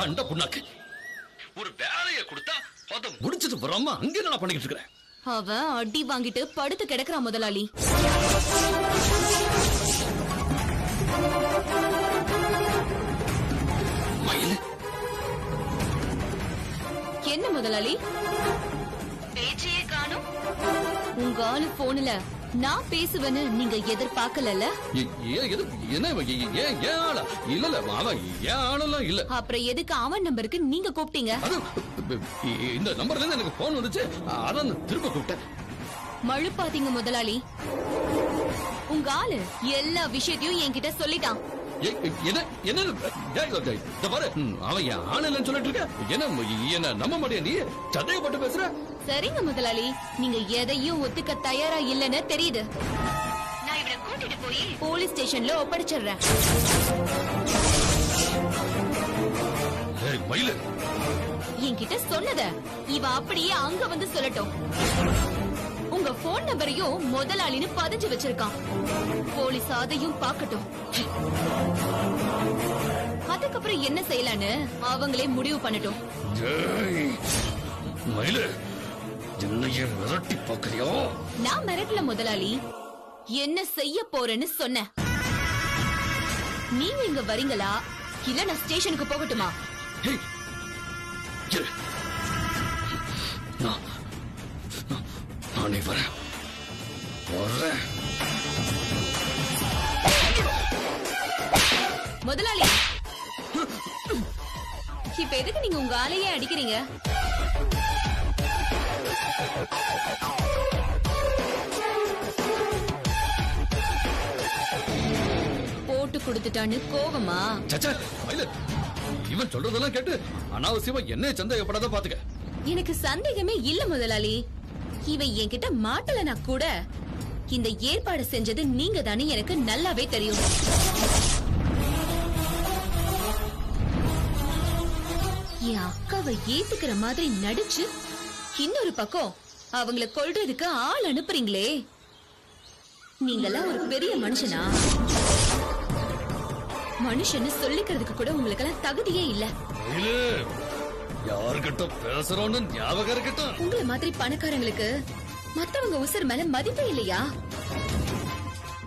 கண்ட புண்ணாக்கு. ஒரு வேலையை கொடுத்தா அதை முடிச்சிட்டு வராம அங்கே நான் பண்ணிக்கிட்டு இருக்கிறேன். அவன் அடி வாங்கிட்டு படுத்து கிடக்குறான் முதலாளி. மயில், என்ன முதலாளி பேச்சையே காணோம்? உங்க ஆளு போன்ல நான் பேசுவேன்னு நீங்க எதிர்பார்க்கல? என்ன ஏன் ஆளா? இல்ல அவன் ஏன் ஆளெல்லாம் இல்ல. அப்புறம் எதுக்கு அவன் நம்பருக்கு நீங்க கூப்பிட்டீங்க? இந்த நம்பர்ல இருந்து எனக்கு போன் வந்துச்சு, அதான் திரும்ப கூப்பிட்டேன். மழுப்பாதீங்க முதலாளி. உங்க ஆளு எல்லா விஷயத்தையும் என்கிட்ட சொல்லிட்டான். அவன் என் ஆள் இல்லைன்னு சொல்லிட்டு இருக்க. என்ன நம்ப மாட்டியா? நீ சந்தேகப்பட்டு பேசுற. சரிங்க முதலாளி, நீங்க எதையும் ஒத்துக்க தயாரா இல்லன்னு தெரியுது. நான் இவனை கூட்டிட்டு போய் போலீஸ் ஸ்டேஷன்ல ஒப்படைச்சிடுறேன். என்கிட்ட சொன்னத இவ அப்படியே அங்க வந்து சொல்லட்டும். உங்க போன் நம்பரையும் முதலாளின்னு பதிஞ்சு வச்சிருக்கான். போலீஸ் அதையும் பார்க்கட்டும். அதுக்கப்புறம் என்ன செய்யலான்னு அவங்களே முடிவு பண்ணட்டும். மிரட்டி பாக்குறியோ? நான் மிரட்டல முதலாளி, என்ன செய்ய போறேன்னு சொன்ன. நீங்க இங்க வரீங்களா இல்ல நான் ஸ்டேஷனுக்கு போகட்டுமா? நானே வரேன். முதலாளி, இப்ப எதுக்கு நீங்க உங்க ஆளையே அடிக்கிறீங்க? போட்டு கொடுத்துட்டான்னு கோவமா? இவன் சொல்றதெல்லாம் கேட்டு அனாவசியமா என்ன சந்தேகப்படாத பாத்துக்க. எனக்கு சந்தேகமே இல்ல முதலாளி. இவன் என்கிட்ட மாட்டலனா கூட இந்த ஏற்பாடு செஞ்சது நீங்க தானே எனக்கு நல்லாவே தெரியும். என் அக்காவை ஏத்துக்கிற மாதிரி நடிச்சு இன்னொரு பக்கம் அவங்கள கொல்றதுக்கு ஆள் அனுப்புறீங்களே, நீங்கெல்லாம் ஒரு பெரிய மனுஷனா? மனுஷன்னு சொல்லிக்கிறதுக்கு கூட உங்களுக்கெல்லாம் தகுதியே இல்ல. யாருகிட்ட பேசுறோன்னு ஞாபகம் இருக்கட்டும். உங்களை மாதிரி பணக்காரங்களுக்கு மத்தவங்க உசுர் மேல மதிப்பே இல்லையா?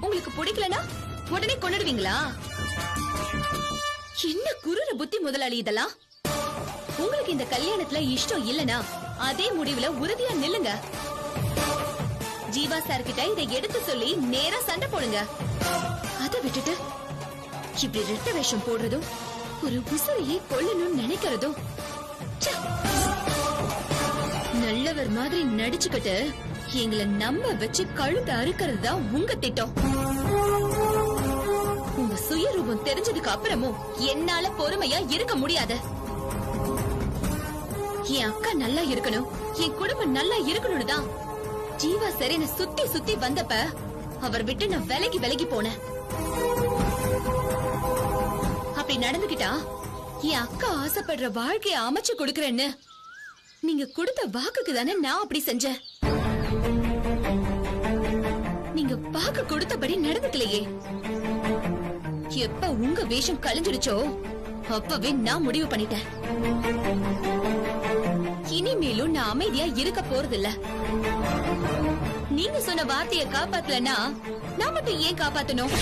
உங்களுக்கு பிடிக்கலனா உடனே கொண்டுடுவீங்களா? என்ன குருர புத்தி முதலாளி இதெல்லாம்? உங்களுக்கு இந்த கல்யாணத்துல இஷ்டம் இல்லனா அதே முடிவுல உறுதியா நில்லுங்க. ஜீவா சார் கிட்ட இதை எடுத்து சொல்லி நேரா சண்டை போடுங்க. அதை விட்டுட்டு இப்படி ரெட்ட வேஷம் போடுறதும் ஒரு உசுரையே கொல்லணும்னு நினைக்கிறதும் நல்லவர் மாதிரி நடிச்சுக்கிட்டு எங்களை நம்ப வச்சு கழுத்தை அறுக்கிறது தான் உங்க திட்டம். உங்க சுயரூபம் தெரிஞ்சதுக்கு அப்புறமும் என்னால பொறுமையா இருக்க முடியாது. என் அக்கா நல்லா இருக்கணும், என் குடும்பம் நல்லா இருக்கணும்னு தான் ஜீவா சரின சுத்தி சுத்தி வந்தப்ப அவர் விட்டு நான் விலகி விலகி போனேன். அப்படி நடந்துகிட்டா என் அக்கா ஆசைப்படுற வாழ்க்கைய அமைச்சு கொடுக்கறேன்னு நீங்க கொடுத்த வாக்குக்கு தானே நான் அப்படி செஞ்சேன். நீங்க வாக்கு கொடுத்தபடி நடந்துக்கலையே. எப்ப உங்க வேஷம் கலைஞ்சிடுச்சோ அப்பவே நான் முடிவு பண்ணிட்டேன். இனிமேலும் நான் அமைதியா இருக்க போறதில்ல. நீங்க சொன்ன வார்த்தைய காப்பாத்தலன்னா நான் மட்டும் ஏன் காப்பாத்தணும்?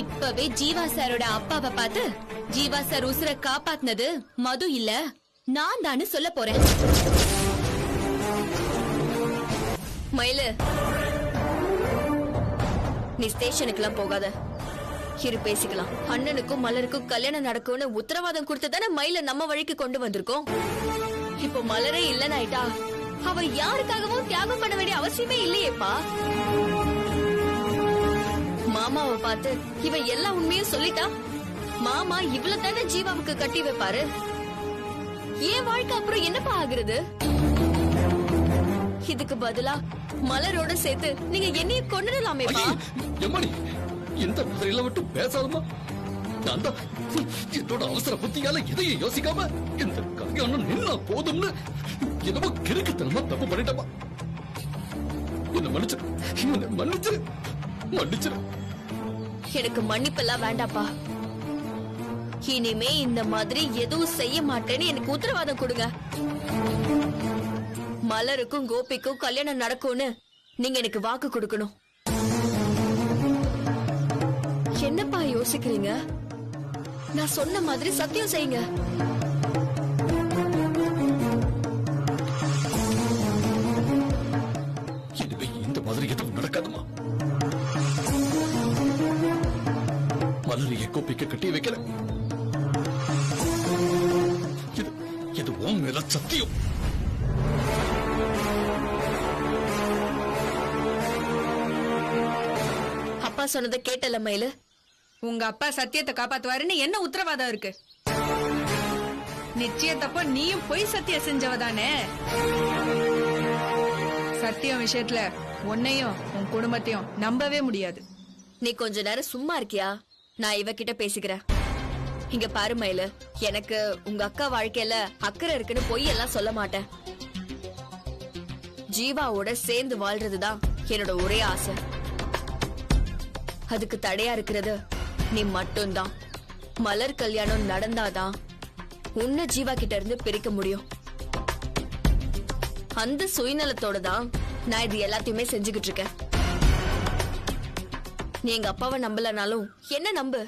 இப்பவே ஜீவா சாரோட அப்பாவை பார்த்து ஜீவா சார் உசுர காப்பாத்தினது மது இல்ல நான் தான்னு சொல்ல போறேன். மயிலு, நீ ஸ்டேஷனுக்கு எல்லாம் போகாத, இரு பேசிக்கலாம். அண்ணனுக்கும் மலருக்கும் கல்யாணம் நடக்கும்னு உத்தரவாதம் கொடுத்ததானே மயில நம்ம வழிக்கு கொண்டு வந்திருக்கோம். இப்போ மலரே இல்லனாயிட்டா அவ யாருக்காகவும் தியாகம் பண்ண வேண்டிய அவசியமே இல்லையேப்பா. மாமாவை பார்த்து இவன் எல்லா உண்மையும் சொல்லிட்டா மாமா இவ்வளவு தானே ஜீவாவுக்கு கட்டி வைப்பாரு. ஏன் வாழ்க்கை அப்புறம் என்னப்பா ஆகுறது? இதுக்கு பதிலா மலரோட சேர்த்து நீங்க என்னையும் கொண்டுடலாமேப்பா. இந்த மாதிரில விட்டு பேசாதமா. நான் தான் என்னோட அவசர புத்தியால எதையும் யோசிக்காம இந்த கல்யாணம் நின்னா போதும்னு என்னமோ கிறுக்குத்தனமா தப்பு பண்ணிட்டமா. என்ன மன்னிச்சிரு. எனக்கு மன்னிப்பெல்லாம் வேண்டாப்பா. இனிமே இந்த மாதிரி எதுவும் செய்ய மாட்டேன்னு எனக்கு உத்தரவாதம் கொடுங்க. மலருக்கும் கோபிக்கும் கல்யாணம் நடக்கும்னு நீங்க எனக்கு வாக்கு கொடுக்கணும். என்னப்பா யோசிக்கிறீங்க? நான் சொன்ன மாதிரி சத்தியம் செய்யுங்க. இனிமே இந்த மாதிரி எதுவும் நடக்காதுமா. மலரையை கோப்பிக்க கட்டி வைக்கல. இது உன் மேல சத்தியம். அப்பா சொன்னதை கேட்டல மயிலு. உங்க அப்பா சத்தியத்தை காப்பாத்துவாருன்னு என்ன உத்தரவாதம் இருக்கு? நிச்சயத்தப்ப நீயும் பொய் சத்தியம் செஞ்சவதானே. சத்தியம் விஷயத்துல உன்னையும் உன் குடும்பத்தையும் நம்பவே முடியாது. நீ கொஞ்ச நேரம் சும்மா இருக்கியா? நான் இவகிட்ட பேசிக்கிறேன். இங்க பாரு மயிலு, எனக்கு உங்க அக்கா வாழ்க்கையில அக்கறை இருக்குன்னு பொய் எல்லாம் சொல்ல மாட்டேன். ஜீவாவோட சேர்ந்து வாழ்றதுதான் என்னோட ஒரே ஆசை. அதுக்கு தடையா இருக்கிறது நீ மட்டும்தான். மலர் கல்யாணம் நடந்தாதான் உன்னை ஜீவா கிட்ட இருந்து பிரிக்க முடியும். அந்த சுயநலத்தோட தான் நான் இது எல்லாத்தையுமே செஞ்சுக்கிட்டு இருக்கேன். நீ எங்க அப்பாவை நம்பலனாலும் என்ன நம்பு.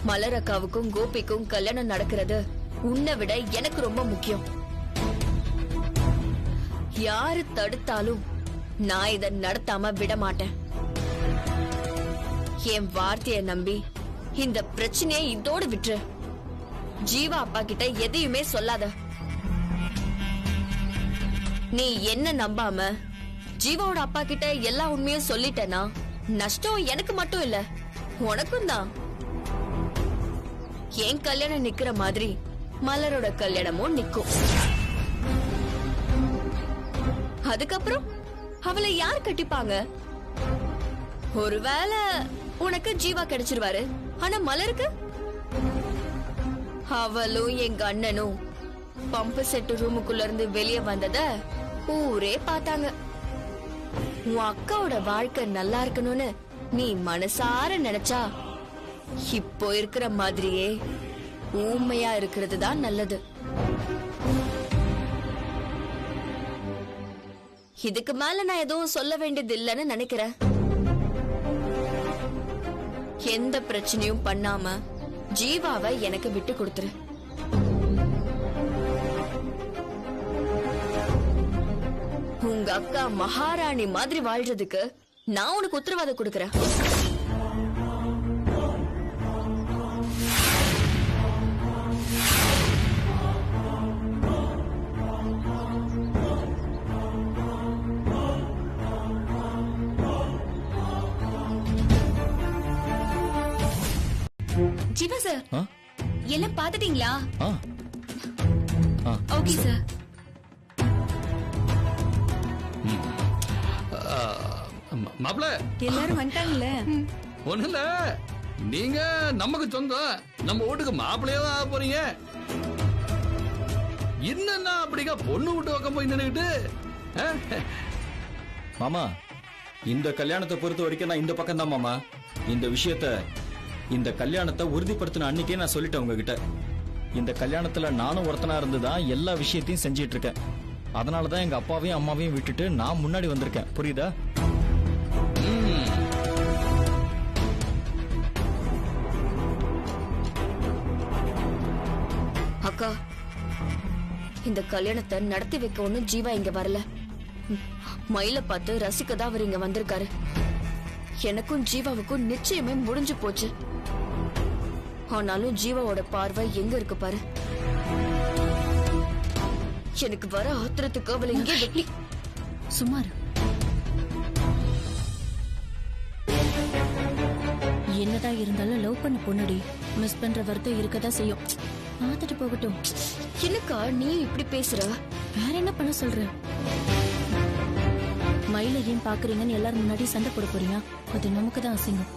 மலர் அக்காவுக்கும் கோபிக்கும் கல்யாணம் நடக்கிறது உன்னை விட எனக்கு ரொம்ப முக்கியம். யாரு தடுத்தாலும் நான் இதை நடத்தாம விட மாட்டேன். என் வார்த்தையை நம்பி இந்த பிரச்சனையை இதோட விட்டுரு. ஜீவா அப்பா கிட்ட எதையுமே சொல்லாத. நீ என்ன நம்பாம ஜீவாவோட அப்பா கிட்ட எல்லா உண்மையும் சொல்லிட்டேனா நஷ்டம் எனக்கு மட்டும் இல்ல, உனக்கும் தான். என் கல்யாணம் நிக்கிற மாதிரி மலரோட கல்யாணமும் நிக்கும். அதுக்கப்புறம் அவளை யார் கட்டிப்பாங்க? ஒருவேளை உனக்கு ஜீவா கிடைச்சிருவாரு, ஆனா மலருக்கு அவளும் எங்க அண்ணனும் பம்பு செட்டு ரூமுக்குள்ள இருந்து வெளியே வந்தத ஊரே பார்த்தாங்க. உன் அக்காவோட வாழ்க்கை நல்லா இருக்கணும்னு நீ மனசார நினைச்சா இப்போ இருக்கிற மாதிரியே ஊமையா இருக்கிறது தான் நல்லது. இதுக்கு மேல நான் எதுவும் சொல்ல வேண்டியது இல்லைன்னு நினைக்கிறேன். எந்த பிரச்சனையும் பண்ணாம ஜீவாவை எனக்கு விட்டு கொடுத்துரு. உங்க அக்கா மகாராணி மாதிரி வாழ்றதுக்கு நான் உனக்கு உத்தரவாதம் கொடுக்கறேன். ஜீவா சார், எல்லாம் பாத்துட்டீங்களா? Okay sir. மாப்பிள எல்லாரும் வந்துட்டாங்கல்ல. ஒண்ணு இல்ல, நீங்க நமக்கு சொந்தம், நம்ம வீட்டுக்கு மாப்பிள்ளையா தான் ஆக போறீங்க. என்னன்னா அப்படிங்க பொண்ணு விட்டு பக்கம் போய் நின்னுக்கிட்டு. மாமா, இந்த கல்யாணத்தை பொறுத்த வரைக்கும் நான் இந்த பக்கம் தான் மாமா. இந்த விஷயத்த, இந்த கல்யாணத்தை உறுதிப்படுத்தின அன்னைக்கே நான் சொல்லிட்டேன் உங்ககிட்ட. இந்த கல்யாணத்துல நானும் ஒருத்தனா இருந்துதான் எல்லா விஷயத்தையும் செஞ்சிட்டு இருக்கேன். அதனாலதான் எங்க அப்பாவையும் அம்மாவையும் விட்டுட்டு நான் முன்னாடி வந்திருக்கேன். புரியுதா? அக்கா, இந்த கல்யாணத்தை நடத்தி வைக்க ஒண்ணும் ஜீவா இங்க வரல. மயில பார்த்து ரசிக்கதான் அவர் இங்க வந்திருக்காரு. எனக்கும் ஜீவாவுக்கும் நிச்சயமே முடிஞ்சு போச்சு. ஆனாலும் ஜீவாவோட பார்வை எங்க இருக்கு பாரு. எனக்கு வர ஆத்திரத்துக்கு அவளை இங்கே வெட்டி சுமார். என்னதான் இருந்தாலும் லவ் பண்ண பொண்ணுடி, மிஸ் பண்ற வருத்தம் இருக்கதான் செய்யும். பார்த்துட்டு போகட்டும். என்னக்கா நீ இப்படி பேசுற? வேற என்ன பண்ண சொல்ற? மயில ஏன் பாக்குறீங்கன்னு எல்லாரும் முன்னாடி சண்டை போட போறீங்க? அது நமக்கு தான் அசிங்கம்.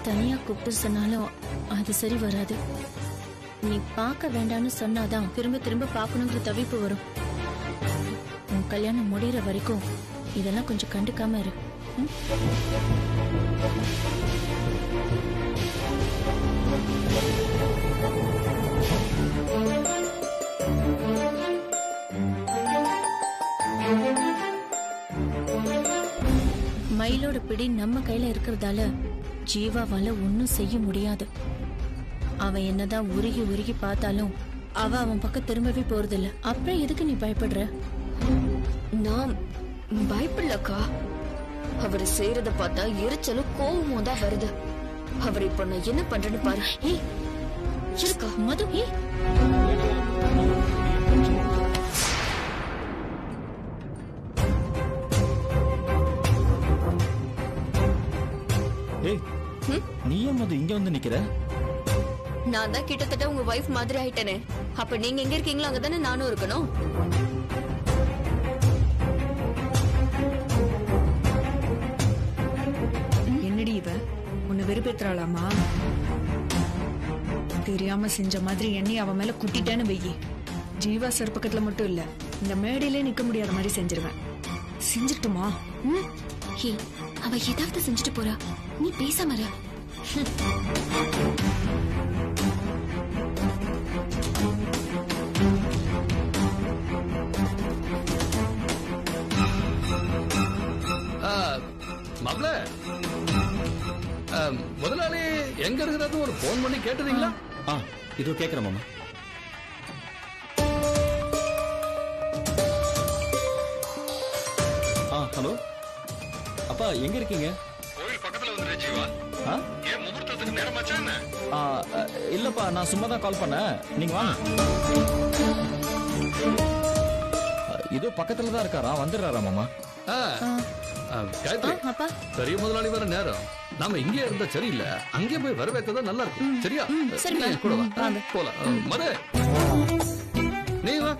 தனியா கூப்பிட்டு சொன்னாலும் அது சரி வராது. நீ பார்க்க வேண்டாம்னு சொன்னாதான் திரும்ப திரும்ப பார்க்கணுங்கிற தவிப்பு வரும். உன் கல்யாணம் முடிகிற வரைக்கும் இதெல்லாம் கொஞ்சம் கண்டுக்காம இரு. மயிலோட பிடி நம்ம கையில இருக்கிறதால ஜீவாவால ஒன்னும் செய்ய முடியாது. அவன் என்னதான் உருகி உருகி பார்த்தாலும் அவன் பக்கம் திரும்பவே போறதில்ல. அப்புறம் எதுக்கு நீ பயப்படுற? நான் பயப்படலக்கா. அவர் செய்யறத பார்த்தா எரிச்சலும் கோவமும் தான் வருது. அவர் இப்ப நான் என்ன பண்றேன்னு பாரு. ஏய் இருக்கா மது? ஏய் நீ ஏன் மது இங்க வந்து நிக்கிற? நான் தான் கிட்டத்தட்ட உங்க வைஃப் மாதிரி ஆயிட்டேனே. அப்ப நீங்க எங்க இருக்கீங்களோ அங்கதானே நானும் இருக்கணும். என்னடி இவ உன்னை வெறுப்பேத்துறாளாமா? தெரியாம செஞ்ச மாதிரி என்னை அவன் மேல குட்டிட்டேன்னு வெயி. ஜீவா சார் பக்கத்துல மட்டும் இல்ல, இந்த மேடையிலே நிக்க முடியாத மாதிரி செஞ்சிருவேன். செஞ்சிட்டுமா? ஹே, அவ ஏதாவது செஞ்சுட்டு போறா, நீ பேசாம இரு. மாப்ள, முதலாளி எங்க இருக்கிறது ஒரு போன் பண்ணி கேட்டுறீங்களா? இதோ கேக்குறேன் மாமா. ஹலோ அப்பா, எங்க இருக்கீங்க? கோயில் பக்கத்துல வந்து ஜீவா. ஏன் முகூர்த்தத்துக்கு நேரமாச்சா என்ன? இல்லப்பா, நான் சும்மா தான் கால் பண்ணேன். நீங்க வாங்க. இதோ பக்கத்துல தான் இருக்காரா, வந்துடுறாரா மாமா? காயத்ரி, பெரிய முதலாளி வர நேரம் நாம இங்கே இருந்தா சரியில்லை, அங்கே போய் வரவேற்றதான் நல்லா இருக்கும். சரியா? சரி கூட வா, போலாம். மது, நீ வா.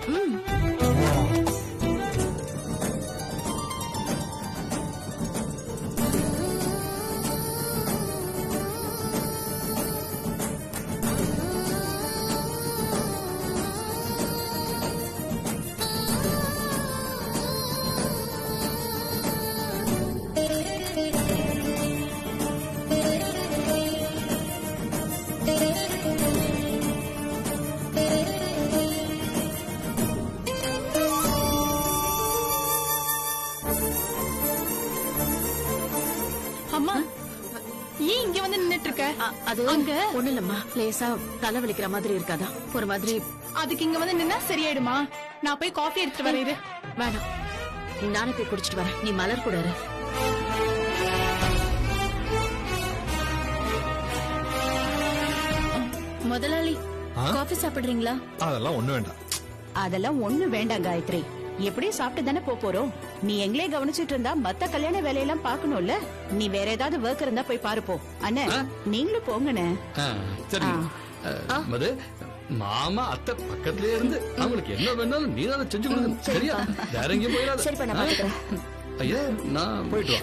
அம்மா ஏன் இங்க வந்து நின்னுட்டு இருக்க? அது அங்க ஒண்ணு இல்லம்மா, லேசா தலைவலிக்கிற மாதிரி இருக்காதா, ஒரு மாதிரி. அதுக்கு இங்க வந்து நின்னா சரியாயிடுமா? நான் போய் காஃபி எடுத்துட்டு வரேன். வேணாம், நானே போய் குடிச்சிட்டு வரேன், நீ மலர் கூட இரு. முதலாளி காஃபி சாப்பிடுறீங்களா? அதெல்லாம் ஒண்ணு வேண்டாம். அதெல்லாம் ஒண்ணு வேண்டாம் காயத்ரி, எப்படியும் சாப்பிட்டு தானே போறோம். நீ எங்களே கவனிச்சிட்டு இருந்தா மத்த கல்யாண வேலையெல்லாம் பாக்கணும்ல. நீ வேற ஏதாவது ஒர்க் இருந்தா போய் பாருப்போ. அண்ணே நீங்களும் போங்கண்ணே. சரி மது, மாமா அத்தை பக்கத்திலே இருந்து அவங்களுக்கு என்ன வேணாலும் நீ அதை செஞ்சு கொடுக்கணும். சரியா? வேற எங்கேயும் போயிடாத. சரிப்பா, நான் பாத்துக்கிறேன். ஐயா, நான் போயிட்டு வா.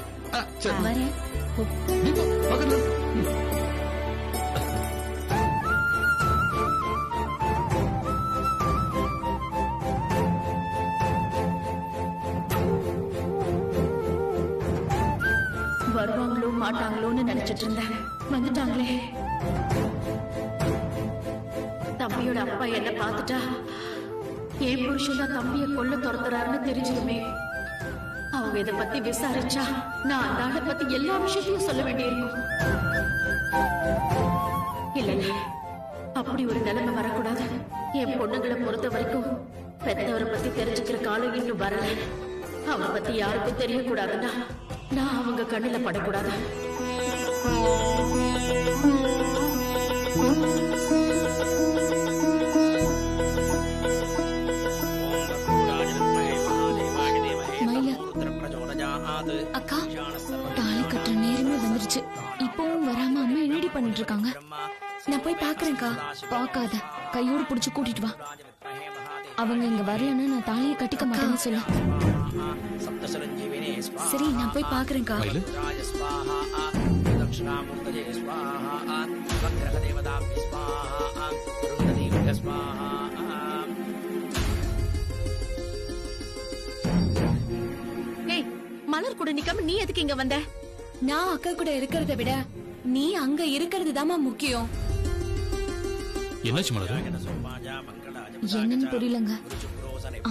சரி, வரேன். நீ போ, பக்கத்துல. வருவாங்களோ மாட்டாங்களோன்னு நினைச்சிட்டு இருந்தேன், வந்துட்டாங்களே. தம்பியோட அப்பா என்ன பார்த்துட்டா என் புருஷன் தான் தம்பிய கொல்ல துரத்துறாருன்னு தெரிஞ்சிருமே. அவங்க இத பத்தி விசாரிச்சா நான் அந்த ஆளை பத்தி எல்லா விஷயத்தையும் சொல்ல வேண்டியிருக்கும். இல்ல இல்ல, அப்படி ஒரு நிலைமை வரக்கூடாது. என் பொண்ணுங்களை பொறுத்த வரைக்கும் பெத்தவரை பத்தி தெரிஞ்சுக்கிற காலம் இன்னும் வரல. அவனை பத்தி யாருக்கும் தெரியக்கூடாதுன்னா நான் அவங்க கண்ணுல படக்கூடாது. அக்கா, தாலி கட்டுற நேரமே வந்துருச்சு. இப்பவும் வராம அம்மா என்னடி பண்ணிட்டு இருக்காங்க? நான் போய் பாக்குறேன்க்கா. பாக்காத, கையோடு புடிச்சு கூட்டிட்டு வா. அவங்க இங்க வரலன்னா நான் தாலியை கட்டிக்க மாட்டேன்னு சொல்லு. சரி, நான் போய் பாக்குறேன்க்கா. ஏய் மலர் கூட நிக்காம நீ எதுக்கு இங்க வந்த? நான் அக்கா கூட இருக்கிறத விட நீ அங்க இருக்கிறது தாமா முக்கியம். என்னாச்சு மலர்? என்னன்னு புரியலங்க.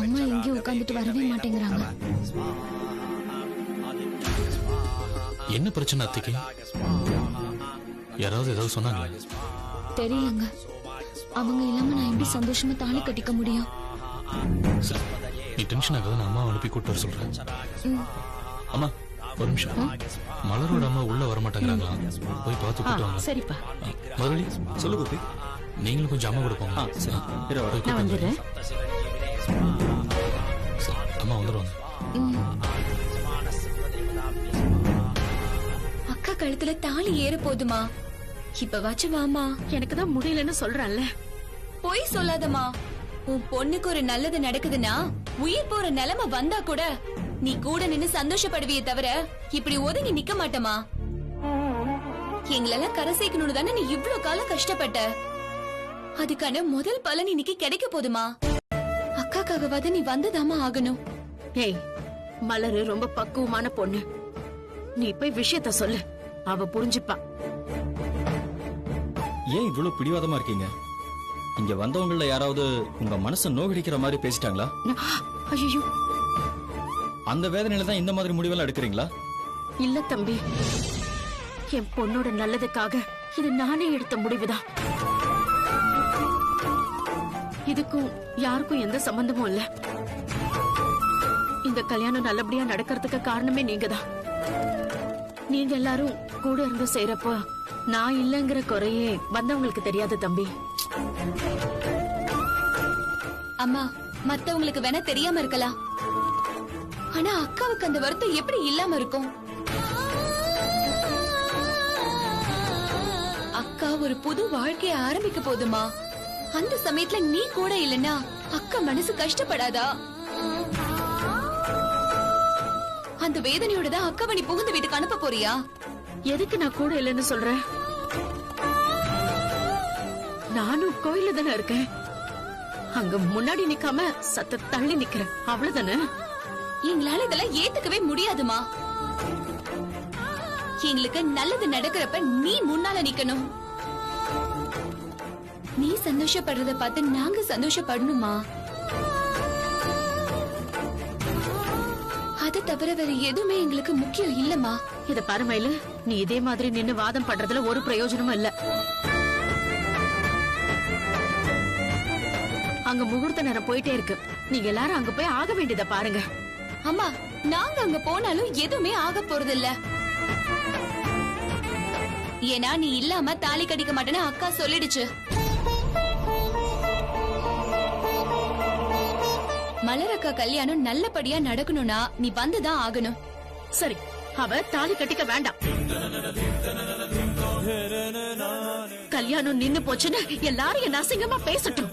அம்மா எங்கேயும் உட்காந்துட்டு வரவே மாட்டேங்கிறாங்க. என்ன பிரச்சனை அத்தைக்கு? யாராவது ஏதாவது சொன்னாங்களா? தெரியலங்க. அவங்க இல்லாம நான் எப்படி சந்தோஷமா தாலி கட்டிக்க முடியும்? சரி, நீ டென்ஷன் ஆகாத, நான் அம்மா அனுப்பி கூட்டு வர சொல்றேன். அம்மா ஒரு நிமிஷம். மலரோட அம்மா உள்ள வர மாட்டேங்கிறாங்களா? போய் பார்த்து கூட்டு வாங்க. சரிப்பா. முதலாளி சொல்லு கோபி. நீங்களும் கொஞ்சம் அம்மா கூட போங்க. சரி இரு, வரேன். போய் கூட்டு வந்துடுறேன். சரி, அம்மா வந்துடுவாங்க. அக்கா கழுத்துல தாலி ஏற போதுமா? இப்ப வச்சு வாமா. எனக்கு தான் முடியலன்னு சொல்றேன்ல. பொய் சொல்லாதமா. உன் பொண்ணுக்கு ஒரு நல்லது நடக்குதுன்னா உயிர் போற நிலைமை வந்தா கூட நீ கூட நின்னு சந்தோஷப்படுவியே தவிர இப்படி ஒதுங்கி நிக்க மாட்டமா. எங்களெல்லாம் கரை சேர்க்கணும்னு தானே நீ இவ்ளோ காலம் கஷ்டப்பட்ட. அதுக்கான முதல் பலன் இன்னைக்கு கிடைக்க போதுமா. அக்காக்காகவாத நீ வந்துதாமா ஆகணும். ஏய், மலரு ரொம்ப பக்குவமான பொண்ணு. நீ போய் விஷயத்த சொல்லு, அவ புரிஞ்சுப்பா. ஏன் இவ்வளவு பிடிவாதமா இருக்கீங்க? இங்க வந்தவங்கள யாராவது உங்க மனசை நோகடிக்கிற மாதிரி பேசிட்டாங்களா? ஐயோ, அந்த வேதனையில தான் இந்த மாதிரி முடிவெல்லாம் எடுக்கிறீங்களா? இல்ல தம்பி, என் பொண்ணோட நல்லதுக்காக இது நானே எடுத்த முடிவுதான். இதுக்கும் யாருக்கும் எந்த சம்பந்தமும் இல்ல. இந்த கல்யாணம் நல்லபடியா நடக்கிறதுக்கு காரணமே நீங்கதான். நீங்க எல்லாரும் கூட இருந்து செய்யறப்ப நான் இல்லங்கிற குறையே வந்தவங்களுக்கு தெரியாது தம்பி. அம்மா, மத்தவங்களுக்கு வேணா தெரியாம இருக்கலாம். ஆனா அக்காவுக்கு அந்த வருத்தம் எப்படி இல்லாம இருக்கும்? அக்கா ஒரு புது வாழ்க்கைய ஆரம்பிக்க போதுமா. அந்த சமயத்துல நீ கூட இல்லனா அக்கா மனசு கஷ்டப்படாதா? அந்த வேதனையோட தான் அக்காவை நீ புகுந்த வீட்டுக்கு அனுப்ப போறியா? எதுக்கு நான் கூட இல்லைன்னு சொல்றேன்? நானும் கோயில தானே இருக்கேன். அங்க முன்னாடி நிக்காம சத்த தள்ளி நிக்கிறேன், அவ்வளவுதானே. எங்களால இதெல்லாம் ஏத்துக்கவே முடியாதுமா. எங்களுக்கு நல்லது நடக்கிறப்ப நீ முன்னால நிக்கணும். நீ சந்தோஷப்படுறத பார்த்து நாங்க சந்தோஷப்படணுமா. அதை தவிர வேற எதுவுமே எங்களுக்கு முக்கியம் இல்லம்மா. இத பாரு மயிலு, நீ இதே மாதிரி நின்னு வாதம் பண்றதுல ஒரு பிரயோஜனமும் இல்ல. அங்க முகூர்த்த நேரம் போயிட்டே இருக்கு. நீங்க எல்லாரும் அங்க போய் ஆக வேண்டியதை பாருங்க. அம்மா, நாங்க அங்க போனாலும் எதுவுமே ஆக போறது இல்ல. ஏன்னா நீ இல்லாம தாலி கட்டிக்க மாட்டேன்னு அக்கா சொல்லிடுச்சு. மலர் அக்கா கல்யாணம் நல்லபடியா நடக்கணும்னா நீ வந்துதான் ஆகணும். சரி, அவ தாலி கட்டிக்க வேண்டாம். கல்யாணம் நின்னு போச்சுன்னு எல்லாரும் என்ன அசிங்கமா பேசட்டும்.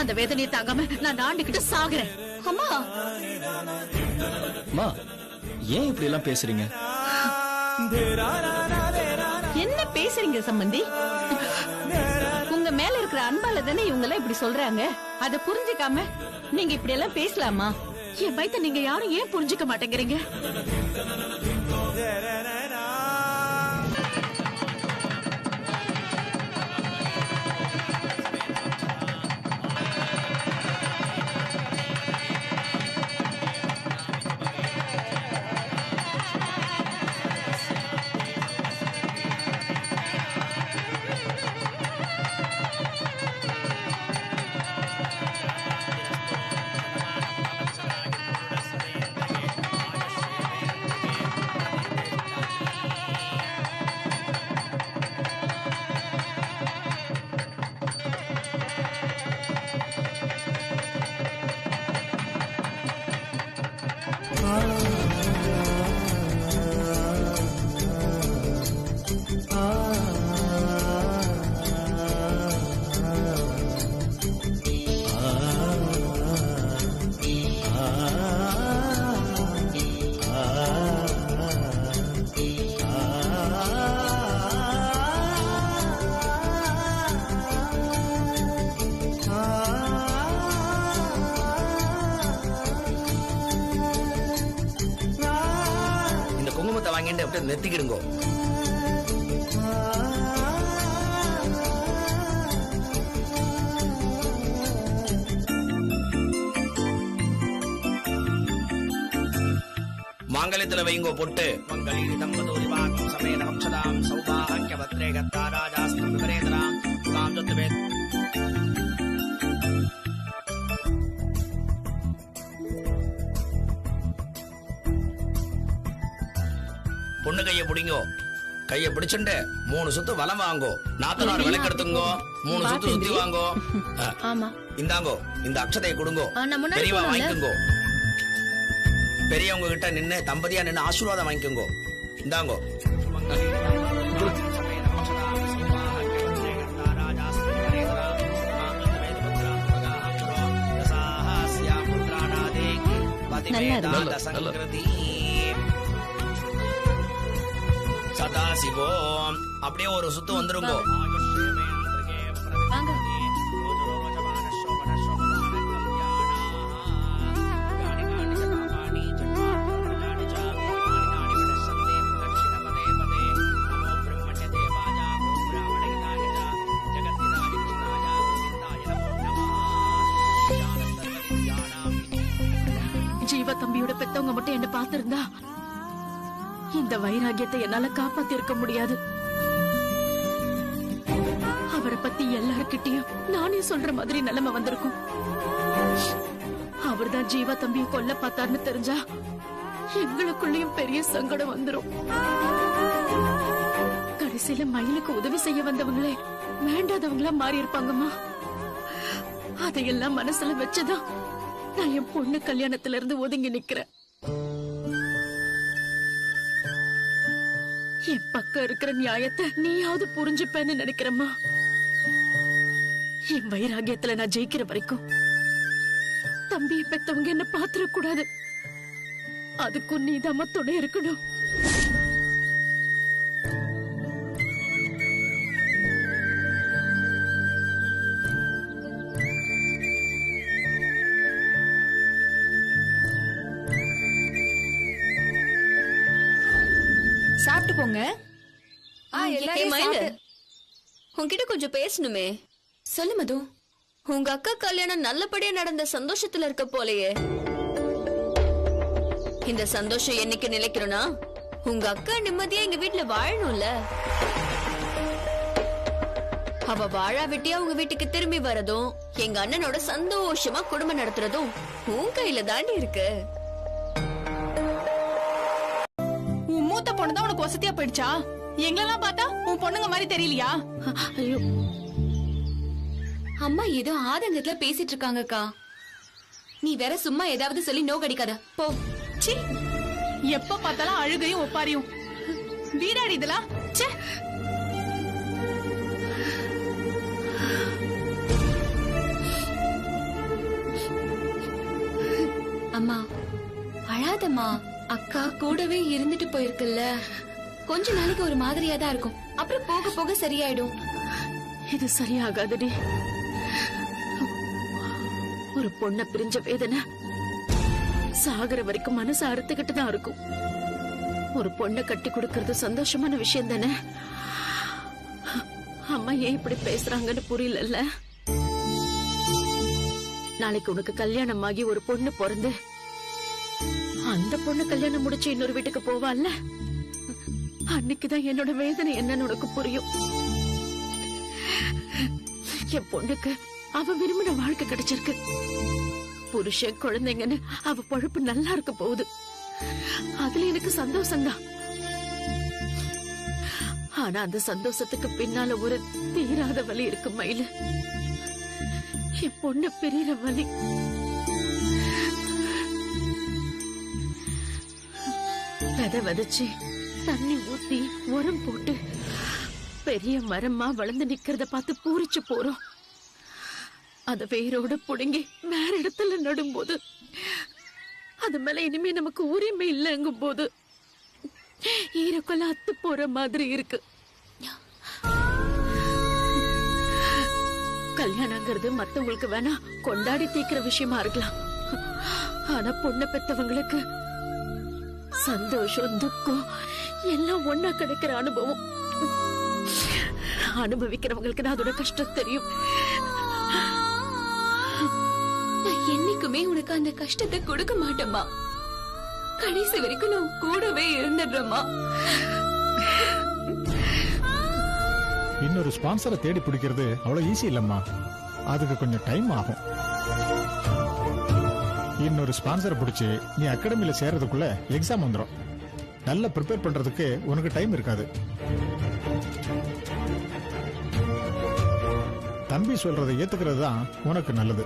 அந்த வேதனையை தாங்காம நான் நாண்டுகிட்டு சாகுறேன். அம்மா, அம்மா, ஏன் இப்படி எல்லாம் பேசுறீங்க? என்ன பேசுறீங்க சம்பந்தி? உங்க மேல இருக்கிற அன்பால தானே இவங்க எல்லாம் இப்படி சொல்றாங்க. அத புரிஞ்சுக்காம நீங்க இப்படி எல்லாம் பேசலாமா? என் வயத்த நீங்க யாரும் ஏன் புரிஞ்சுக்க மாட்டேங்கிறீங்க? வாங்கிட்டு அப்படியே நிறுத்திக்கிடுங்கோ. மாங்கல்யத்துல வைங்கோ பொட்டு. மங்களீரி தம்பதோரி வாக்கும் சமேத வக்ஷதாம் சௌபாகிய பத்ரே கத்தா ராஜாஸ்தம் விபரேதராம் தாம் தத்துவே. பொண்ணு கைய பிடிங்கோ. கைய பிடிச்சுட்டு 3 சுத்து வலம் வாங்கோ. நாத்தனார் விளக்கெடுத்துங்கோ. 3 சுத்து சுத்தி வாங்கோ. ஆமா இந்தாங்கோ, இந்த அக்ஷதையை கொடுங்கோ. பெரியவா வாங்கிக்கோங்கோ. பெரியவங்க கிட்ட நின்னு தம்பதியா நின்னு ஆசீர்வாதம் வாங்கிக்கோங்கோ. இந்தாங்கோ. சதாசிவோம். அப்படியே ஒரு சுத்து வந்துருங்கோ. ஜீவா தம்பியோட பெத்தவங்க மட்டும் என்ன பார்த்திருந்தா இந்த வைராகியத்தை என்னால காப்பாத்தி இருக்க முடியாது. அவரை பத்தி எல்லார்கிட்டயும் நானே சொல்ற மாதிரி நிலைமை வந்திருக்கும். அவர்தான் ஜீவா தம்பியை கொல்ல பார்த்தார்னு தெரிஞ்சா எங்களுக்குள்ளயும் பெரிய சங்கடம் வந்துரும். கடைசியில மயிலுக்கு உதவி செய்ய வந்தவங்களே வேண்டாதவங்களா மாறி இருப்பாங்கம்மா. அதையெல்லாம் மனசுல வச்சுதான் நான் என் பொண்ணு கல்யாணத்துல இருந்து ஒதுங்கி நிக்கிறேன். என் பக்கம் இருக்கிற நியாயத்தை நீயாவது புரிஞ்சுப்பேன்னு நினைக்கிறேம்மா. என் வைராகியத்துல நான் ஜெயிக்கிற வரைக்கும் தம்பியை பெத்தவங்க என்ன பாத்திரக்கூடாது. அதுக்கும் நீதாம்மா துணை இருக்கணும். சாப்பிட்டு போங்க. ஏய், மயிலு, உன்கிட்ட கொஞ்சம் பேசணுமே. சொல்லு மது. உங்க அக்கா கல்யாணம் நல்லபடியா நடந்த சந்தோஷத்துல இருக்க போலயே. இந்த சந்தோஷம் என்னைக்கு நிலைக்கிறோம்னா உங்க அக்கா நிம்மதியா எங்க வீட்டுல வாழணும்ல. அவ வாழாவிட்டியா உங்க வீட்டுக்கு திரும்பி வரதும் எங்க அண்ணனோட சந்தோஷமா குடும்பம் நடத்துறதும் உன் கையில தாண்டி இருக்கு. உன் மூத்த பொண்ணுதான் உனக்கு வசதியா போயிடுச்சா? எங்களெல்லாம் பார்த்தா உன் பொண்ணுங்க மாதிரி தெரியலையா? ஐயோ, அம்மா ஏதோ ஆதங்கத்துல பேசிட்டு இருக்காங்கக்கா. நீ வேற சும்மா ஏதாவது சொல்லி நோ கடிக்காத போ. ச்சீ, எப்ப பார்த்தாலும் அழுகையும் ஒப்பாரியும். வீடாடி இதெல்லாம். ச்சே. அம்மா அழாதம்மா. அக்கா கூடவே இருந்துட்டு போயிருக்குல்ல. கொஞ்ச நாளைக்கு ஒரு மாதிரியா தான் இருக்கும். அப்புறம் போக போக சரியாயிடும். இது சரியாகாதடி. ஒரு பொண்ண பிரிஞ்ச வேதனை சாகர வரைக்கும் மனசு அறுத்துக்கிட்டு தான் இருக்கும். ஒரு பொண்ணை கட்டி கொடுக்கறது சந்தோஷமான விஷயம் தானே. அம்மா ஏன் இப்படி பேசுறாங்கன்னு புரியல. நாளைக்கு உனக்கு கல்யாணம் ஆகி ஒரு பொண்ணு பிறந்து அந்த பொண்ணு கல்யாணம் முடிச்சு இன்னொரு வீட்டுக்கு போவாள்ல, அன்னைக்குதான் என்னோட வேதனை என்னன்னு உனக்கு புரியும். என் பொண்ணுக்கு அவ விரும்பின வாழ்க்கை கிடைச்சிருக்கு. புருஷன் குழந்தைங்கன்னு அவ பொழப்பு நல்லா இருக்க போகுது. அதுல எனக்கு சந்தோஷம்தான். ஆனா அந்த சந்தோஷத்துக்கு பின்னால ஒரு தீராத வலி இருக்கு மயிலு. என் பொண்ணு பெரிய வலி. விதை விதைச்சு தண்ணி ஊத்தி உரம் போட்டு பெரிய மரமா வளர்ந்து நிக்கிறத பார்த்து பூரிச்சு போறோம். அத வேரோட புடுங்கி வேற இடத்துல நடும்போது அது மேல இனிமே நமக்கு உரிமை இல்லைங்கும் போது ஈரக்கொள்ள அத்து போற மாதிரி இருக்கு. கல்யாணங்கிறது மத்தவங்களுக்கு வேணா கொண்டாடி தீக்கிற விஷயமா இருக்கலாம். ஆனா பொண்ணை பெத்தவங்களுக்கு சந்தோஷம் துக்கம் எல்லாம் ஒன்னா கிடைக்கிற அனுபவம். அனுபவிக்கிறவங்களுக்கு தான் அதோட கஷ்டம் தெரியும். நான் என்னைக்குமே உனக்கு அந்த கஷ்டத்தை கொடுக்க மாட்டேம்மா. கடைசி வரைக்கும் நான் கூடவே இருந்துடுறேம்மா. இன்னொரு ஸ்பான்சரை தேடி பிடிக்கிறது அவ்வளவு ஈஸி இல்லம்மா. அதுக்கு கொஞ்சம் டைம் ஆகும். இன்னொரு ஸ்பான்சரை பிடிச்சி நீ அகாடமியில சேர்றதுக்குள்ள எக்ஸாம் வந்துடும். நல்லா ப்ரிப்பேர் பண்றதுக்கு உனக்கு டைம் இருக்காது. தம்பி சொல்றதை ஏத்துக்கிறது தான் உனக்கு நல்லது.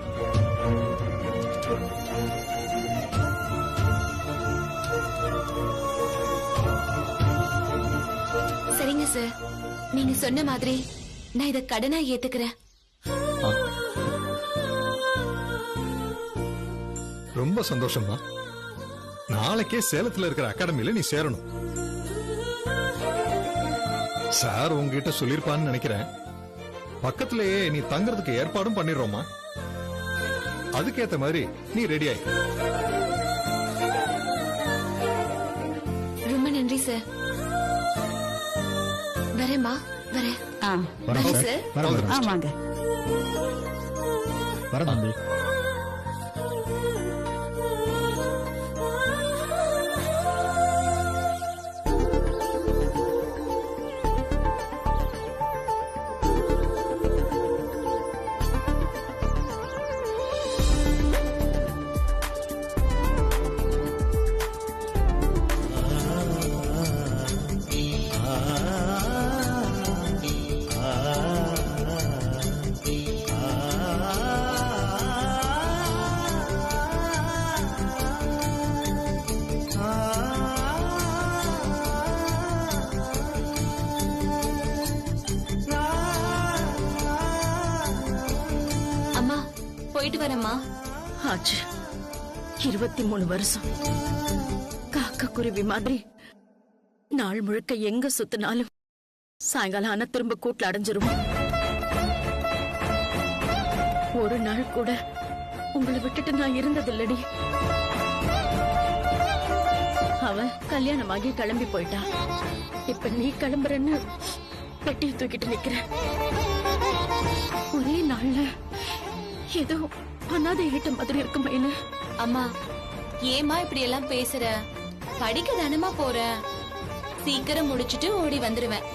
சரிங்க சார், நீங்க சொன்ன மாதிரி நான் இத கடனா ஏத்துக்கிறேன். ரொம்ப சந்தோஷமா. நாளைக்கே சேலத்துல இருக்கிற அகாடமியில நீ சேரணும். சார் உங்ககிட்ட சொல்லிருப்பான்னு நினைக்கிறேன். பக்கத்திலேயே நீ தங்கறதுக்கு ஏற்பாடும் பண்ணிடுறோமா. அதுக்கேத்த மாதிரி நீ ரெடி ஆயி. ரொம்ப நன்றி சார். வரேம்மா, வரேன். வரேன் சார். வாங்க. வர தம்பி. போயிட்டு வரேம்மா. ஆச்சு 23 வருஷம். காக்க குருவி மாதிரி நாள் முழுக்க எங்க சுத்தினாலும் சாயங்காலம் ஆனா திரும்ப கூட்டுல அடைஞ்சிருவோம். ஒரு நாள் கூட உங்களை விட்டுட்டு நான் இருந்ததில்லடி. அவன் கல்யாணமாகி கிளம்பி போயிட்டா. இப்ப நீ கிளம்புறன்னு பெட்டியை தூக்கிட்டு நிக்கிற. ஒரே நாள்ல ஏதோ அனாதை ஆயிட்ட மாதிரி இருக்கு மயிலு. அம்மா, ஏமா இப்படி எல்லாம் பேசுற? படிக்க தானமா போற. சீக்கிரம் முடிச்சிட்டு ஓடி வந்துருவேன்.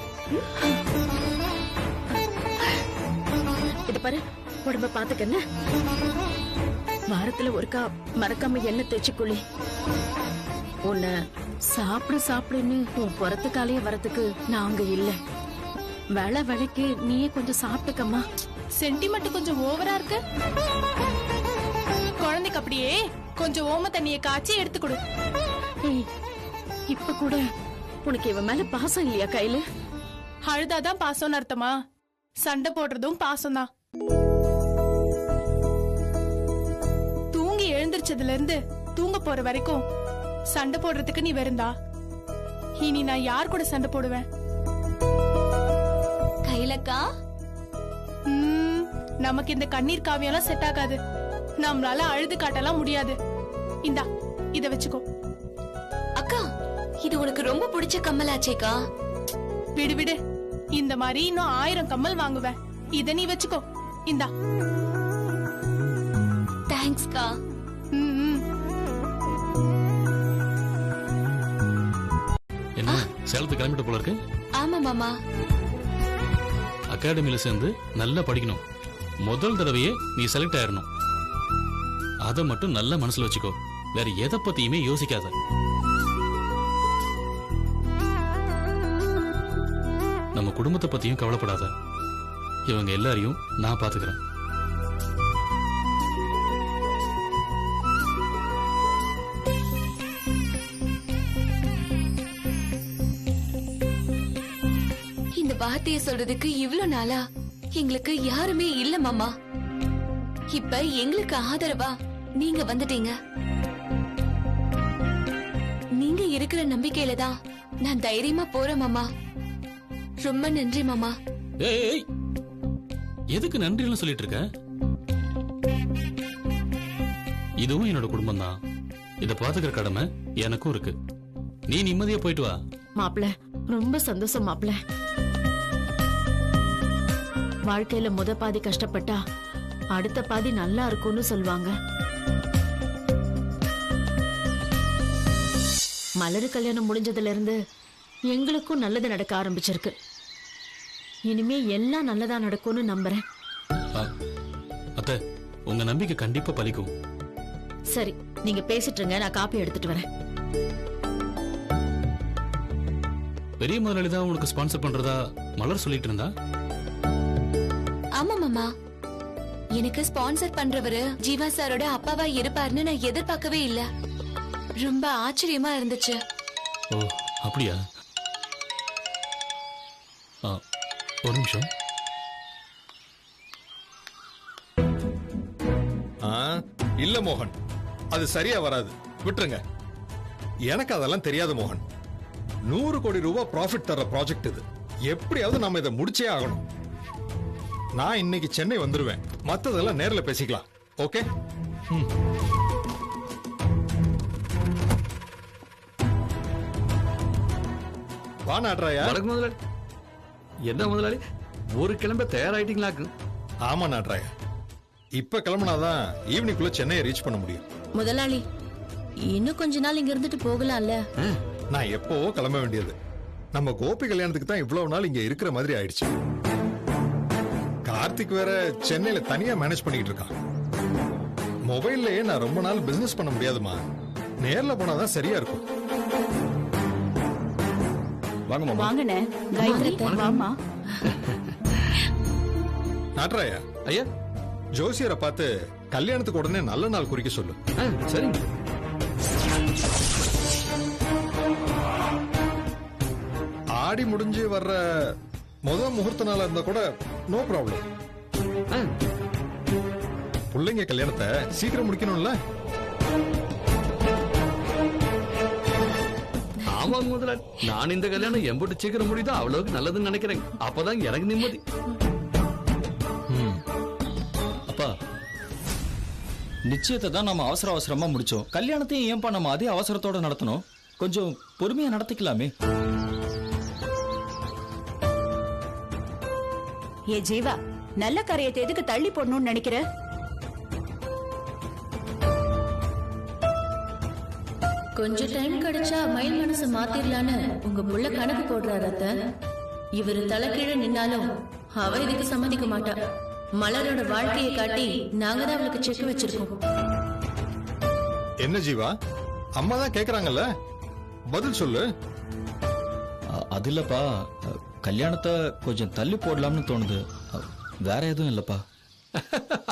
இது பாரு, உடம்ப பாத்துக்கன்னு. வாரத்துல ஒருக்கா மறக்காம எண்ணெய் தேய்ச்சி குளி. உன்னை சாப்பிடுன்னு உன் புறத்துக்காலேயே வரத்துக்கு நான் அங்க இல்ல. வேலைக்கு நீயே கொஞ்சம் சாப்பிட்டுக்கம்மா. சென்டிமெண்ட் கொஞ்சம் ஓவரா இருக்கு. குழந்தைக்கு அப்படியே கொஞ்சம் ஓம தண்ணியை காய்ச்சி எடுத்து கொடு. இப்ப கூட உனக்கு இவன் மேல பாசம் இல்லையா கையில? அழுதாதான் பாசம்னு அர்த்தமா? சண்டை போடுறதும் பாசம்தான். தூங்கி எழுந்திருச்சதுல இருந்து தூங்க போற வரைக்கும் சண்டை போடுறதுக்கு நீ வெறுந்தா, இனி நான் யார் கூட சண்டை போடுவேன்? கையிலக்கா, நமக்கு இந்த கண்ணீர் காவியெல்லாம் செட் ஆகாது. நம்மளால அழுது காட்டலாம் முடியாது. இந்தா, இத வச்சுக்கோ. அக்கா, இது உனக்கு ரொம்ப பிடிச்ச கம்மலாச்சேக்கா. விடு விடு, இந்த மாதிரி இன்னும் 1000 கம்மல் வாங்குவேன். இத நீ வச்சுக்கோ. இந்தா. தேங்க்ஸ்க்கா. என்ன சேலத்துக்கு கிளம்பிட்டு போல இருக்கு? ஆமா மாமா. அகாடமியில சேர்ந்து நல்லா படிக்கணும். முதல் தடவையே நீ செலக்ட் ஆயிரணும். அதை மட்டும் நல்ல மனசுல வச்சுக்கோ. வேற எதை பத்தியுமே யோசிக்காத. நம்ம குடும்பத்தை பத்தியும் கவலைப்படாத. இவங்க எல்லாரையும் நான் பாத்துக்கிறேன். இந்த வார்த்தையை சொல்றதுக்கு இவ்ளோ நாளா எங்களுக்கு யாருமே இல்ல மாமா. இப்ப எங்களுக்கு ஆதரவா நீங்க வந்துட்டீங்க. நீங்க இருக்கிற நம்பிக்கையில தான் நான் தைரியமா போறேன் மாமா. ரொம்ப நன்றி மாமா. ஏய், எதுக்கு நன்றின்னு சொல்லிட்டு இருக்க? இதுவும் என்னோட குடும்பம் தான். இத பாத்துக்கிற கடமை எனக்கும் இருக்கு. நீ நிம்மதியா போயிட்டு வா. மாப்பிள ரொம்ப சந்தோஷம் மாப்பிள. வாழ்க்கையில முத பாதி கஷ்டப்பட்டா அடுத்த பாதி நல்லா இருக்கும்னு சொல்லுவாங்க. மலரு கல்யாணம் முடிஞ்சதுல இருந்து எங்களுக்கும் நல்லது நடக்க ஆரம்பிச்சிருக்கு. இனிமே எல்லாம் நல்லதா நடக்கும்னு நம்புறேன். அத்தை, உங்க நம்பிக்கை கண்டிப்பா பலிக்கும். சரி, நீங்க பேசிட்டு இருங்க, நான் காப்பி எடுத்துட்டு வரேன். பெரிய முதலாளி தான் உனக்கு ஸ்பான்சர் பண்றதா மலர் சொல்லிட்டு இருந்தா? ஆமா மாமா, எனக்கு ஸ்பான்சர் பண்றவரு ஜீவா சாரோட அப்பாவா இருப்பாருன்னு நான் எதிர்பார்க்கவே இல்ல. ரொம்ப ஆச்சரியமா இருந்துச்சு. ஓ அப்படியா? ஒரு நிமிஷம். இல்ல மோகன், அது சரியா வராது, விட்டுருங்க. எனக்கு அதெல்லாம் தெரியாது மோகன். 100 கோடி ரூபாய் ப்ராஃபிட் தர ப்ராஜெக்ட் இது. எப்படியாவது நம்ம இதை முடிச்சே ஆகணும். நான் இன்னைக்கு சென்னை வந்துருவேன், மத்ததெல்லாம் நேர்ல பேசிக்கலாம். ஓகே? வா நாட்ராயா. முதலாளி. என்ன முதலாளி, ஒரு கிளம்ப தயாராயிட்டீங்களாக்கு? ஆமா நாட்ராயா, இப்ப கிளம்புனாதான் ஈவினிங்குள்ள சென்னையை ரீச் பண்ண முடியும். முதலாளி, இன்னும் கொஞ்ச நாள் இங்க இருந்துட்டு போகலாம்ல? நான் எப்பவோ கிளம்ப வேண்டியது. நம்ம கோபி கல்யாணத்துக்கு தான் இவ்வளவு நாள் இங்க இருக்கிற மாதிரி ஆயிடுச்சு. கார்த்திக் வேற சென்னையில தனியா மேனேஜ் பண்ணிட்டு இருக்கான். மொபைல்லயே நான் ரொம்ப நாள் பிசினஸ் பண்ண முடியாதுமா. நேர்ல போனாதான் சரியா இருக்கும். வாங்க மாமா. வாங்கண்ணே. காயத்ரி வாமா. நாட்ராயா ஐயா, ஜோசியரை பார்த்து கல்யாணத்துக்கு உடனே நல்ல நாள் குறிக்க சொல்லு. சரிங்க. ஆடி முடிஞ்சு வர்ற முதல் முகூர்த்த நாளா இருந்தா கூட நோ ப்ராப்ளம். பிள்ளைங்க கல்யாணத்தை சீக்கிரம் முடிக்கணும்ல? ஆமா முதலாளி, நான் இந்த கல்யாணம் எம்பட்டு சீக்கிரம் முடியுதோ அவ்வளவுக்கு நல்லதுன்னு நினைக்கிறேன். அப்பதான் எனக்கு நிம்மதி. அப்பா, நிச்சயத்தை தான் நம்ம அவசர அவசரமா முடிச்சோம். கல்யாணத்தையும் ஏன்பா நம்ம அதே அவசரத்தோட நடத்தணும்? கொஞ்சம் பொறுமையா நடத்திக்கலாமே. ஏ ஜீவா, நல்ல காரியத்தை எதுக்கு தள்ளி போடணும்னு நினைக்கிற? கொஞ்சம் டைம் கிடைச்சா மயில் மனசு மாத்திரலான்னு உங்க புள்ள கணக்கு போடுறாரு அத்த. இவரு தலைக்கீழ நின்னாலும் அவ இதுக்கு சம்மதிக்க மாட்டா. மலரோட வாழ்க்கையை காட்டி நாங்க தான் அவளுக்கு செக் வச்சிருக்கோம். என்ன ஜீவா, அம்மா தான் கேக்குறாங்கல்ல, பதில் சொல்லு. அது இல்லப்பா, கல்யாணத்தை கொஞ்சம் தள்ளி போடலாம்னு தோணுது. வேற எதுவும் இல்லப்பா.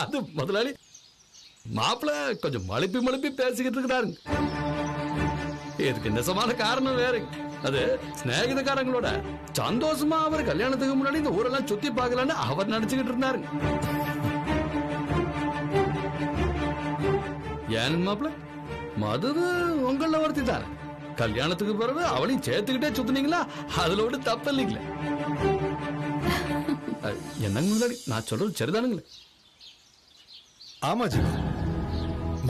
அது முதலாளி, மாப்பிள்ள கொஞ்சம் மழுப்பி பேசிக்கிட்டு இருக்கிறாருங்க. இதுக்கு நெசமான காரணம் வேற. அது சிநேகிதக்காரங்களோட சந்தோஷமா அவர் கல்யாணத்துக்கு முன்னாடி இந்த ஊரெல்லாம் சுத்தி பார்க்கலான்னு அவர் நினைச்சுக்கிட்டு இருந்தாரு. ஏன் மாப்பிள்ள, மது உங்கள ஒருத்தி தானே. கல்யாணத்துக்கு பிறகு அவளையும் சேர்த்துக்கிட்டே சுத்தினீங்களா, அதுல ஒரு தப்பு இல்லைங்களே. என்னங்க முதலாளி, நான் சொல்றது சரிதானுங்களே? ஆமா ஜீவா,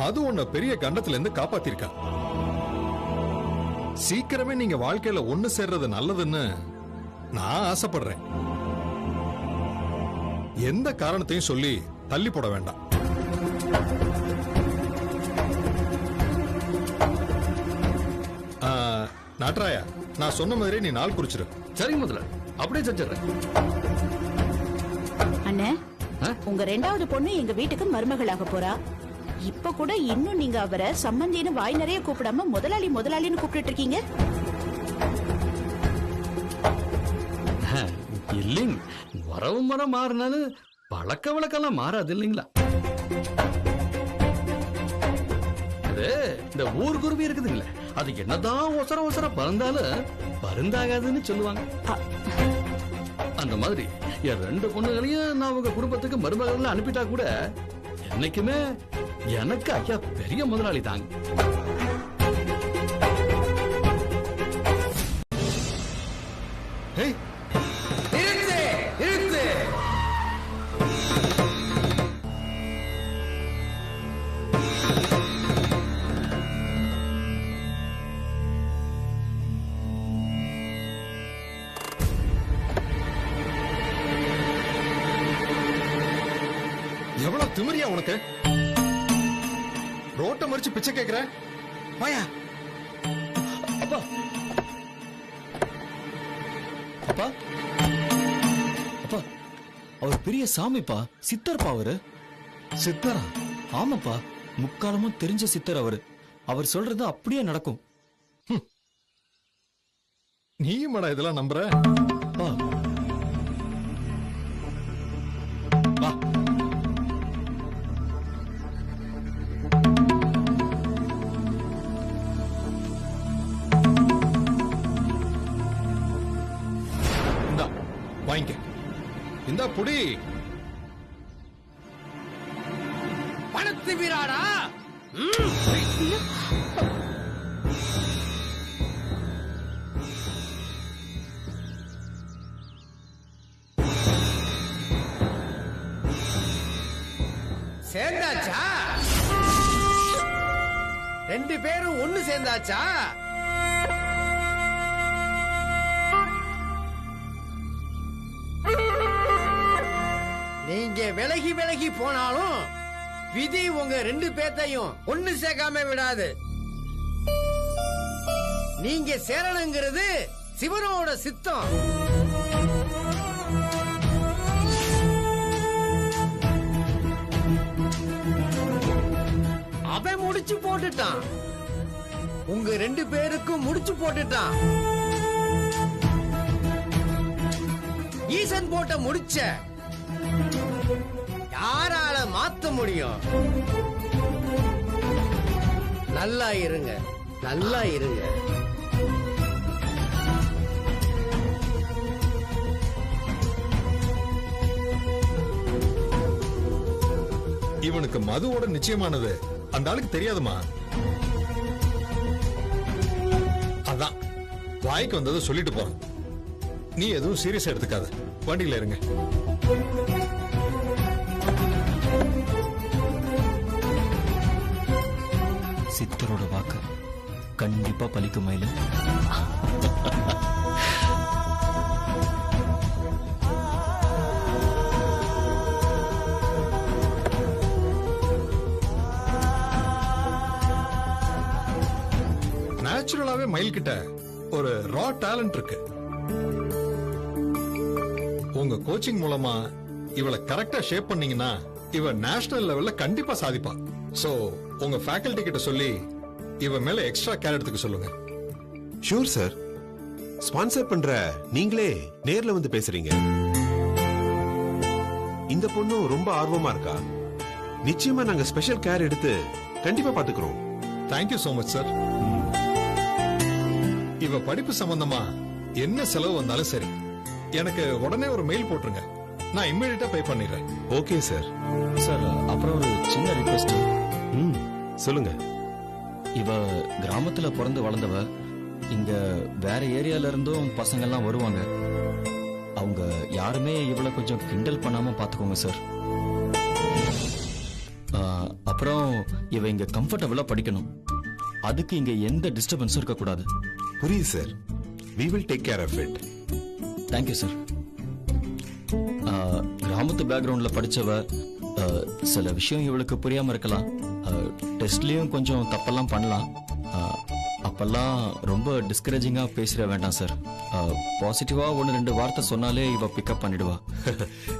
மது உன்னை பெரிய கண்டத்துல இருந்து காப்பாத்திருக்கா. சீக்கிரமே நீங்க வாழ்க்கையில ஒண்ணு சேர்றது நல்லதுன்னு நான் ஆசைப்படுறேன். எந்த காரணத்தையும் சொல்லி தள்ளி போட வேண்டாம். நாட்ராயா, நான் சொன்ன மாதிரி நீ நாள் குறிச்சிரு. சரிங்க முதல்ல, அப்படியே செஞ்சிடறேன். அண்ணே, உங்க 2வது பொண்ணு எங்க வீட்டுக்கு மருமகளாக போறா. இப்ப கூட இன்னும் நீங்க அவரை சம்பந்தின்னு வாய் நிறைய கூப்பிடாம முதலாளி முதலாளின்னு கூப்பிட்டு இருக்கீங்க. இல்லைங்க, வரவு மரம் மாறினாலும் பழக்க வழக்கெல்லாம் மாறாது இல்லைங்களா? அது இந்த ஊர் குருவி இருக்குதுங்களே, அது என்னதான் ஒசர பறந்தாலும் பருந்தாகாதுன்னு சொல்லுவாங்க. அந்த மாதிரி என் 2 பொண்ணுகளையும் நான் உங்க குடும்பத்துக்கு மருமகள் அனுப்பிட்டா கூட என்னைக்குமே எனக்கு ஐயா பெரிய முதலாளி தாங்க. எவ்வளவு திமிரியா உனக்கு? ரோட்டை மறிச்சு பிச்சை கேக்குற? வாயா. அப்பா அப்பா அப்பா, அவர் பெரிய சாமிப்பா, சித்தர்ப்பா அவரு. சித்தரா? ஆமாப்பா, முக்காலமும் தெரிஞ்ச சித்தர் அவரு. அவர் சொல்றது அப்படியே நடக்கும். நீயுமாடா இதெல்லாம் நம்புற? அப்பா, வா. இந்தா வாங்கிக்க. இந்தா புடி. பணத்து வீராடா. சேர்ந்தாச்சா? ரெண்டு பேரும் ஒண்ணு சேர்ந்தாச்சா? நீங்க விலகி விலகி போனாலும் விதி உங்க ரெண்டு பேத்தையும் ஒண்ணு சேர்க்காம விடாது. நீங்க சேரணுங்கிறது சிவனோட சித்தம். அவன் முடிச்சு போட்டுட்டான், உங்க ரெண்டு பேருக்கும் முடிச்சு போட்டுட்டான். ஈசன் போட்ட முடிச்ச யாரால மாத்த முடியும்? நல்லா இருங்க, நல்லா இருங்க. இவனுக்கு மதுவோட நிச்சயமானது அந்த ஆளுக்கு தெரியாதுமா. அதான் வாய்க்கு வந்ததை சொல்லிட்டு போறான். நீ எதுவும் சீரியஸா எடுத்துக்காத, வண்டியில இருங்க. சித்தரோட வாக்கு கண்டிப்பா பலிக்கும் மயில. நேச்சுரலாவே மயில் கிட்ட ஒரு ரா டேலண்ட் இருக்கு. உங்க கோச்சிங் மூலமா இவளை கரெக்டா ஷேப் பண்ணீங்கன்னா இவ நேஷனல் லெவல்ல கண்டிப்பா சாதிப்பா. சோ உங்க ஃபேக்கல்டி கிட்ட சொல்லி இவ மேல எக்ஸ்ட்ரா கேர் எடுத்துக்க சொல்லுங்க. Sure sir. ஸ்பான்சர் பண்ற நீங்களே நேர்ல வந்து பேசுறீங்க. இந்த பொண்ணும் ரொம்ப ஆர்வமா இருக்கா. நிச்சயமா நாங்க ஸ்பெஷல் கேர் எடுத்து கண்டிப்பா பாத்துக்கிறோம். Thank you so much sir. இவ படிப்பு சம்பந்தமா என்ன செலவு வந்தாலும் சரி, எனக்கு உடனே ஒரு மெயில் போட்டுருங்க. நான் இம்மீடியட்டா பே பண்ணிடுறேன். Okay sir. சார், அப்புறம் ஒரு சின்ன ரிக்வெஸ்ட். சொல்லுங்க. இவ கிராமத்துல பிறந்து வளர்ந்தவ. இங்க வேற ஏரியால இருந்தும் பசங்க எல்லாம் வருவாங்க. அவங்க யாருமே இவளை கொஞ்சம் கிண்டல் பண்ணாம பாத்துக்கோங்க சார். அப்புறம் இவ இங்க கம்ஃபர்டபுளா படிக்கணும். அதுக்கு இங்க எந்த டிஸ்டர்பன்ஸும் இருக்க கூடாது. புரியுது sir. we will take care of it. Thank you sir. கிராமத்து பேக்ரவுண்ட்ல படிச்சவ. சில விஷயம் இவளுக்கு புரியாம இருக்கலாம். டெஸ்ட்லயும் கொஞ்சம் தப்பெல்லாம் பண்ணலாம். அப்பெல்லாம் ரொம்ப டிஸ்கரேஜிங்கா பேசிட வேண்டாம் சார். பாசிட்டிவா ஒன்னு ரெண்டு வார்த்தை சொன்னாலே இவ பிக்கப் பண்ணிடுவா.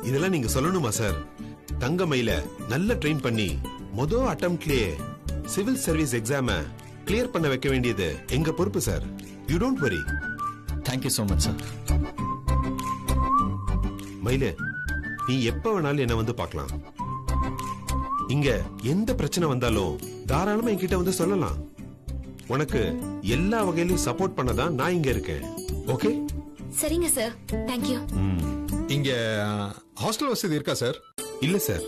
இதெல்லாம் நீங்க சொல்லணுமா சார்? தங்கமயில நல்ல ட்ரெயின் பண்ணி மொத அட்டெம்ப்ட்லயே சிவில் சர்வீஸ் எக்ஸாம கிளியர் பண்ண வைக்க வேண்டியது எங்க பொறுப்பு sir. You don't worry. Thank you so much sir. மயில, நீ எப்ப வேணாலும் என்ன வந்து பார்க்கலாம். இங்க எந்த பிரச்சனை வந்தாலும் தாராளமா என்கிட்ட வந்து சொல்லலாம். உனக்கு எல்லா வகையிலும் சப்போர்ட் பண்ணதான் நான் இங்க இருக்கேன். ஓகே? சரிங்க சார். தேங்க்யூ. இங்க ஹாஸ்டல் வசதி இருக்கா சார்? இல்ல சார்.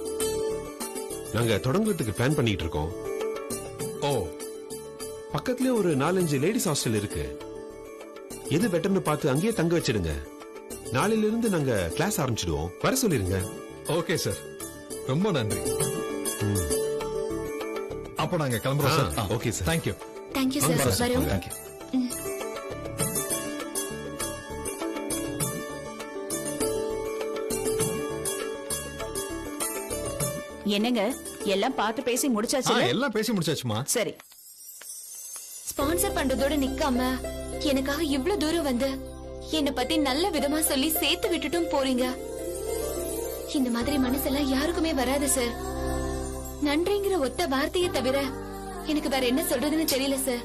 நாங்க தொடங்குறதுக்கு பிளான் பண்ணிட்டு இருக்கோம். ஓ, பக்கத்துலயே ஒரு 4-5 லேடிஸ் ஹாஸ்டல் இருக்கு. எது பெட்டர்னு பார்த்து அங்கேயே தங்க வச்சிடுங்க. நாளையில இருந்து நாங்க கிளாஸ் ஆரம்பிச்சிடுவோம். வர சொல்லிருங்க. ஓகே சார், ரொம்ப நன்றி. அப்ப நாங்க கிளம்புறோம் sir. Okay sir. Thank you. Thank you sir. வரோம். தேங்க்யூ. என்னங்க எல்லாம் பார்த்து பேசி முடிச்சாச்சு எல்லாம் பேசி முடிச்சாச்சுமா. சரி. ஸ்பான்சர் பண்றதோட நிக்காம எனக்காக இவ்ளோ தூரம் வந்து என்ன பத்தி நல்ல விதமா சொல்லி சேர்த்து விட்டுட்டும் போறீங்க. இந்த மாதிரி மனசெல்லாம் யாருக்குமே வராது சார். நன்றிங்கிற ஒத்த வார்த்தையை தவிர எனக்கு வேற என்ன சொல்றதுன்னு தெரியல சார்.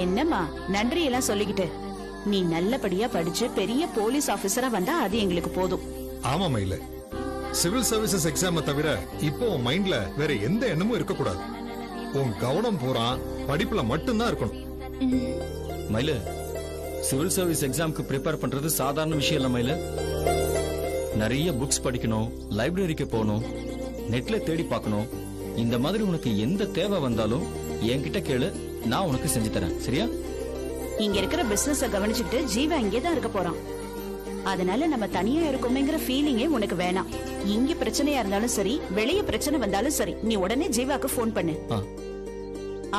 என்னம்மா நன்றி எல்லாம் சொல்லிக்கிட்டு, நீ நல்லபடியா படிச்சு பெரிய போலீஸ் ஆபீசரா வந்தா அது எங்களுக்கு போதும். ஆமா மயில, சிவில் சர்வீசஸ் எக்ஸாம தவிர இப்போ உன் மைண்ட்ல வேற எந்த எண்ணமும் இருக்க கூடாது. உன் கவனம் பூரா படிப்புல மட்டும்தான் இருக்கணும். மயில, சிவில் சர்வீஸ் எக்ஸாம்க்கு ப்ரிப்பேர் பண்றது சாதாரண விஷயம் இல்ல மயில. நிறைய புக்ஸ் படிக்கணும், லைப்ரரிக்கு போகணும், நெட்ல தேடி பார்க்கணும். இந்த மாதிரி உனக்கு எந்த தேவை வந்தாலும் என்கிட்ட கேளு, நான் உனக்கு செஞ்சு தரேன். சரியா? இங்க இருக்கிற பிசினஸ கவனிச்சுக்கிட்டு ஜீவா இங்கேதான் இருக்க போறான். அதனால நம்ம தனியா இருக்கோமேங்கிற ஃபீலிங்கே உனக்கு வேணாம். இங்க பிரச்சனையா இருந்தாலும் சரி, வெளிய பிரச்சனை வந்தாலும் சரி, நீ உடனே ஜீவாக்கு போன் பண்ணு.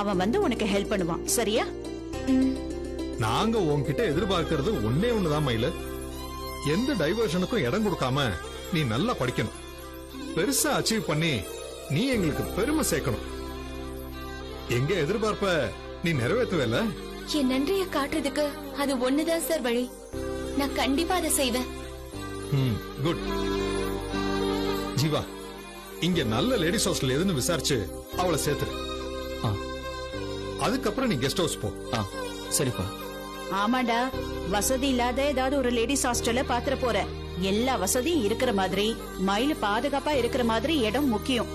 அவன் வந்து உனக்கு ஹெல்ப் பண்ணுவான். சரியா? நாங்க உன்கிட்ட எதிர்பார்க்கிறது ஒன்னே ஒண்ணுதான் மயில. எந்த டைவர்ஷனுக்கும் இடம் கொடுக்காம நீ நல்லா படிக்கணும். பெருசா அச்சீவ் பண்ணி நீ எங்களுக்கு பெருமை சேர்க்கணும். எங்க எதிர்பார்ப்ப நீ நிறைவேற்றுவேல? என் நன்றியை காட்டுறதுக்கு அது ஒண்ணுதான் சார் வழி. நான் கண்டிப்பா அதை செய்வேன். குட். ஜீவா, இங்க நல்ல லேடிஸ் ஹாஸ்டல் எதுன்னு விசாரிச்சு அவளை சேர்த்துரு. அதுக்கப்புறம் நீ கெஸ்ட் ஹவுஸ் போ. சரிப்பா. ஆமாண்டா, வசதி இல்லாத ஏதாவது ஒரு லேடிஸ் ஹாஸ்டல்ல பாத்துற போற. எல்லா வசதியும் இருக்கிற மாதிரி, மயில பாதுகாப்பா இருக்கிற மாதிரி இடம் முக்கியம்.